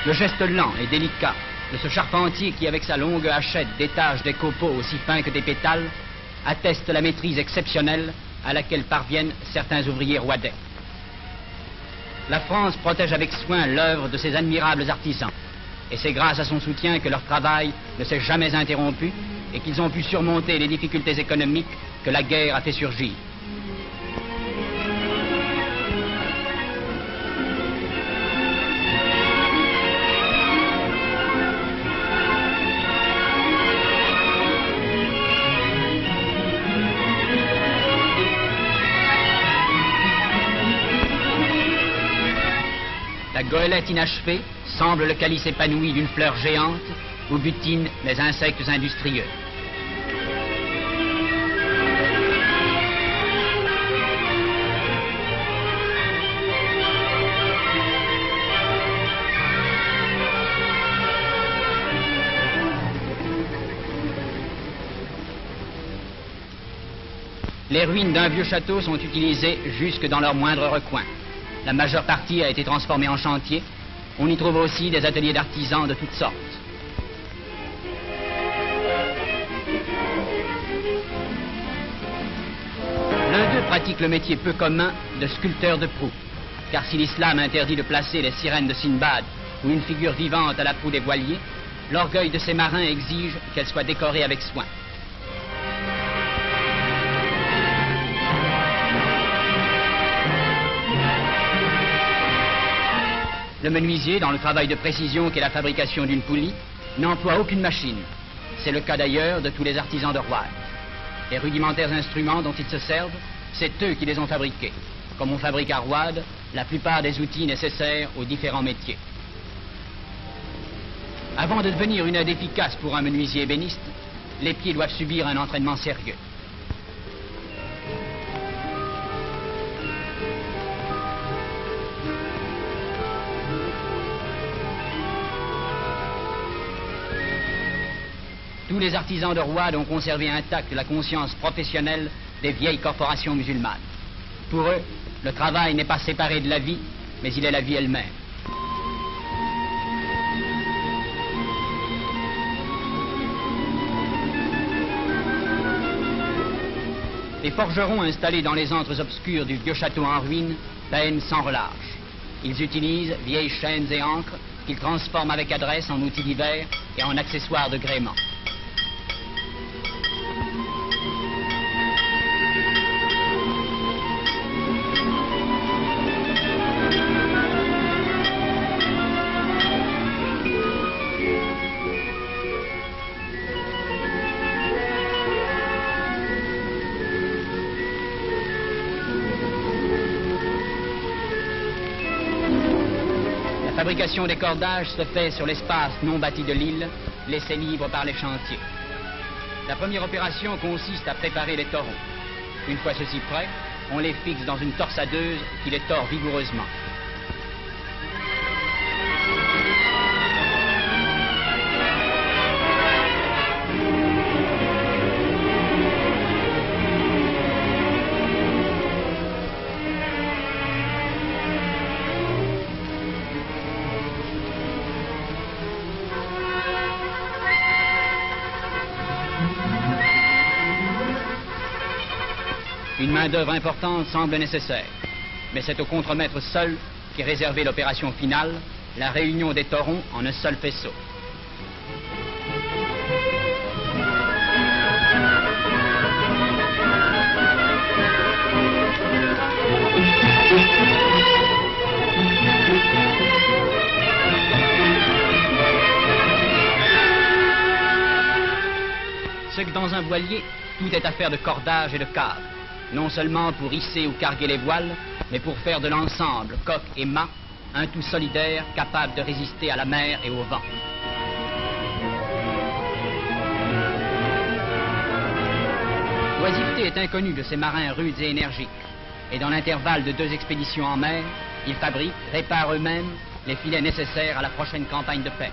Le geste lent et délicat de ce charpentier qui, avec sa longue hachette, détache des copeaux aussi fins que des pétales, atteste la maîtrise exceptionnelle à laquelle parviennent certains ouvriers roidais. La France protège avec soin l'œuvre de ces admirables artisans, et c'est grâce à son soutien que leur travail ne s'est jamais interrompu et qu'ils ont pu surmonter les difficultés économiques que la guerre a fait surgir. La goélette inachevée semble le calice épanoui d'une fleur géante où butinent les insectes industrieux. Les ruines d'un vieux château sont utilisées jusque dans leurs moindres recoins. La majeure partie a été transformée en chantier. On y trouve aussi des ateliers d'artisans de toutes sortes. L'un d'eux pratique le métier peu commun de sculpteur de proue, car si l'islam interdit de placer les sirènes de Sinbad ou une figure vivante à la proue des voiliers, l'orgueil de ces marins exige qu'elle soit décorée avec soin. Le menuisier, dans le travail de précision qu'est la fabrication d'une poulie, n'emploie aucune machine. C'est le cas d'ailleurs de tous les artisans de Roide. Les rudimentaires instruments dont ils se servent, c'est eux qui les ont fabriqués, comme on fabrique à Roide la plupart des outils nécessaires aux différents métiers. Avant de devenir une aide efficace pour un menuisier ébéniste, les pieds doivent subir un entraînement sérieux. Tous les artisans de Roide ont conservé intacte la conscience professionnelle des vieilles corporations musulmanes. Pour eux, le travail n'est pas séparé de la vie, mais il est la vie elle-même. Les forgerons installés dans les antres obscurs du vieux château en ruine peinent sans relâche. Ils utilisent vieilles chaînes et ancres qu'ils transforment avec adresse en outils divers et en accessoires de gréement. La fabrication des cordages se fait sur l'espace non bâti de l'île, laissé libre par les chantiers. La première opération consiste à préparer les torons. Une fois ceux-ci prêts, on les fixe dans une torsadeuse qui les tord vigoureusement. Une main-d'œuvre importante semble nécessaire, mais c'est au contremaître seul qu'est réservée l'opération finale, la réunion des torons en un seul faisceau. C'est que dans un voilier, tout est affaire de cordage et de câble. Non seulement pour hisser ou carguer les voiles, mais pour faire de l'ensemble, coque et mât, un tout solidaire capable de résister à la mer et au vent. L'oisiveté est inconnue de ces marins rudes et énergiques, et dans l'intervalle de 2 expéditions en mer, ils fabriquent, réparent eux-mêmes les filets nécessaires à la prochaine campagne de paix.